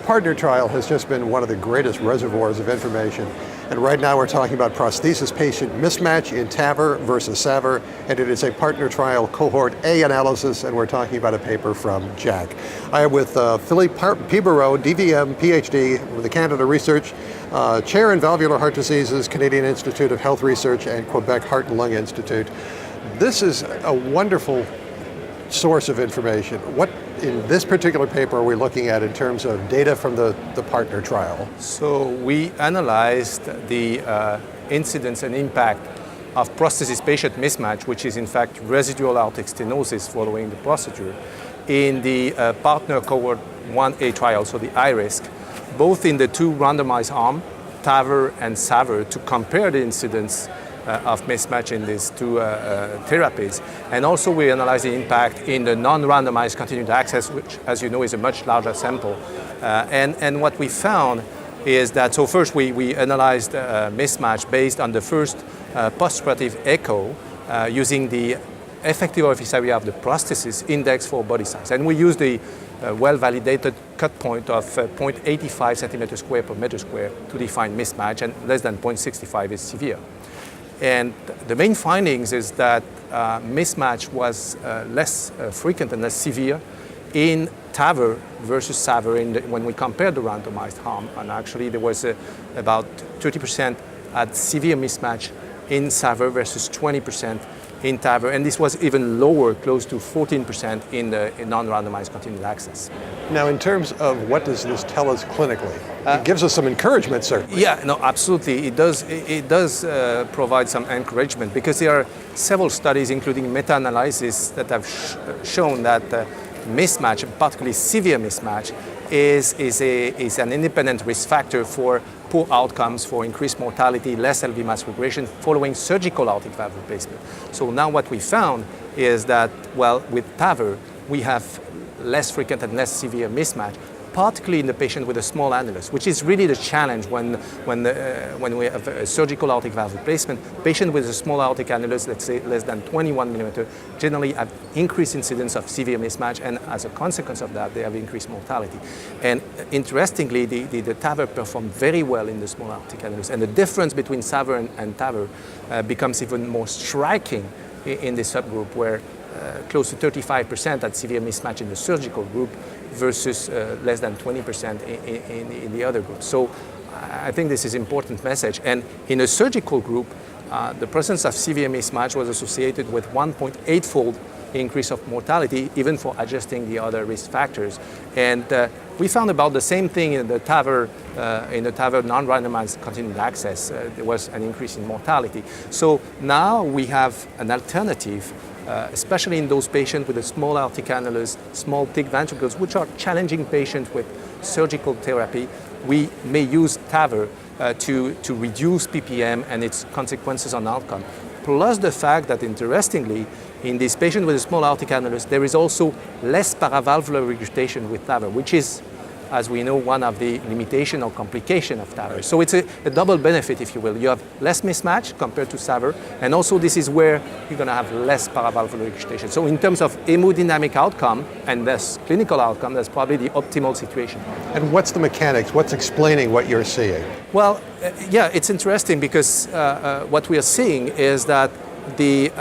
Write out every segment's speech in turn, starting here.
partner trial has just been one of the greatest reservoirs of information. And right now we're talking about prosthesis-patient mismatch in TAVR versus SAVR, and it is a partner trial cohort A analysis, and we're talking about a paper from JACC. I am with Philippe Pibarot, DVM, PhD, with the Canada Research, Chair in Valvular Heart Diseases, Canadian Institute of Health Research, and Quebec Heart and Lung Institute. This is a wonderful source of information. What in this particular paper are we looking at in terms of data from the partner trial? So we analyzed the incidence and impact of prosthesis-patient mismatch, which is in fact residual aortic stenosis following the procedure, in the partner cohort 1A trial, so the high risk, both in the two randomized arms, TAVR and SAVR, to compare the incidence of mismatch in these two therapies. And also we analyze the impact in the non-randomized continued access, which, as you know, is a much larger sample. And what we found is that, so first we analyzed mismatch based on the first postoperative echo using the effective orifice area of the prosthesis index for body size. And we used the well-validated cut point of 0.85 centimeters square per meter square to define mismatch, and less than 0.65 is severe. And the main findings is that mismatch was less frequent and less severe in TAVR versus SAVR when we compared the randomized arm. And actually there was about 30% at severe mismatch in SAVR versus 20% in TAVR, and this was even lower, close to 14% in the non-randomized continued access. Now, in terms of what does this tell us clinically? It gives us some encouragement, certainly. Yeah, no, absolutely. It does provide some encouragement, because there are several studies, including meta-analysis, that have shown that mismatch, particularly severe mismatch, is an independent risk factor for poor outcomes, for increased mortality, less LV mass regression following surgical aortic valve replacement. So now what we found is that, well, with TAVR, we have less frequent and less severe mismatch, particularly in the patient with a small annulus, which is really the challenge when we have a surgical aortic valve replacement. Patient with a small aortic annulus, let's say less than 21 millimeter, generally have increased incidence of severe mismatch, and as a consequence of that, they have increased mortality. And interestingly, the TAVR performed very well in the small aortic annulus, and the difference between SAVR and TAVR becomes even more striking in this subgroup, where close to 35% had severe mismatch in the surgical group versus less than 20% in the other group. So I think this is an important message. And in a surgical group, the presence of severe mismatch was associated with 1.8-fold increase of mortality, even for adjusting the other risk factors. And we found about the same thing in the TAVR non-randomized continued access. There was an increase in mortality. So now we have an alternative, especially in those patients with a small aortic annulus, small thick ventricles, which are challenging patients with surgical therapy. We may use TAVR to reduce PPM and its consequences on outcome. Plus the fact that, interestingly, in this patient with a small aortic annulus, there is also less paravalvular regurgitation with TAVR, which is, as we know, one of the limitation or complication of TAVR. So it's a double benefit, if you will. You have less mismatch compared to SAVR, and also this is where you're going to have less paravalvular regurgitation. So in terms of hemodynamic outcome and thus clinical outcome, that's probably the optimal situation. And what's the mechanics? What's explaining what you're seeing? Well, yeah, it's interesting, because what we are seeing is that the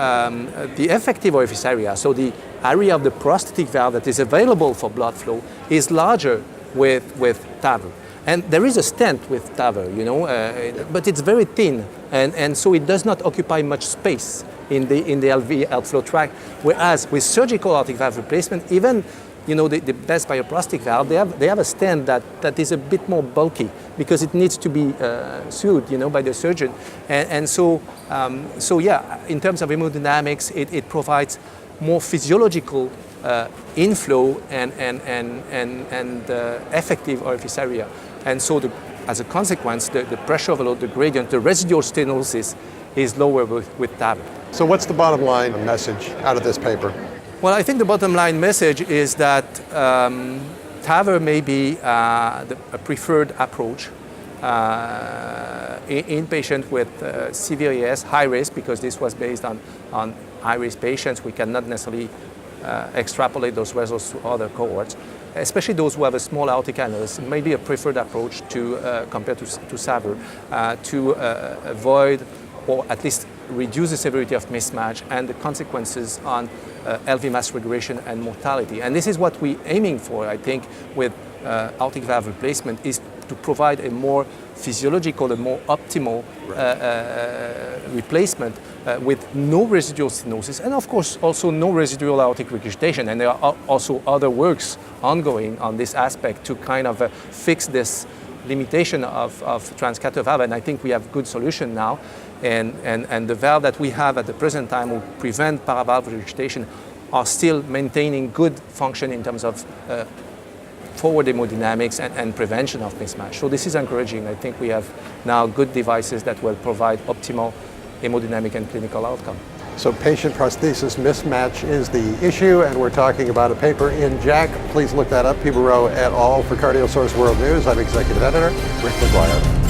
effective orifice area, so the area of the prosthetic valve that is available for blood flow, is larger with TAVR. And there is a stent with TAVR, but it's very thin, and so it does not occupy much space in the LV outflow tract, whereas with surgical aortic valve replacement, even the best bioprosthetic valve, they have a stent that is a bit more bulky, because it needs to be sewed, by the surgeon. And so yeah, in terms of hemodynamics, it provides more physiological inflow and effective orifice area. And so as a consequence, the pressure overload, the gradient, the residual stenosis is lower with TAVR. So what's the bottom line message out of this paper? Well, I think the bottom line message is that TAVR may be a preferred approach in patients with severe ES, high risk, because this was based on high risk patients. We cannot necessarily extrapolate those results to other cohorts. especially those who have a small aortic annulus, may be a preferred approach to compared to SAVR to avoid or at least reduce the severity of mismatch and the consequences on LV mass regression and mortality. And this is what we're aiming for, I think, with aortic valve replacement, is to provide a more physiological, a more optimal replacement with no residual stenosis, and of course also no residual aortic regurgitation. And there are also other works ongoing on this aspect to kind of fix this limitation of transcatheter valve, and I think we have good solution now. And the valve that we have at the present time will prevent paravalve regurgitation are still maintaining good function in terms of forward hemodynamics and prevention of mismatch. So this is encouraging. I think we have now good devices that will provide optimal hemodynamic and clinical outcome. So patient prosthesis mismatch is the issue, and we're talking about a paper in JACC. Please look that up, Pibarot et al. For CardioSource World News. I'm Executive Editor Rick McGuire.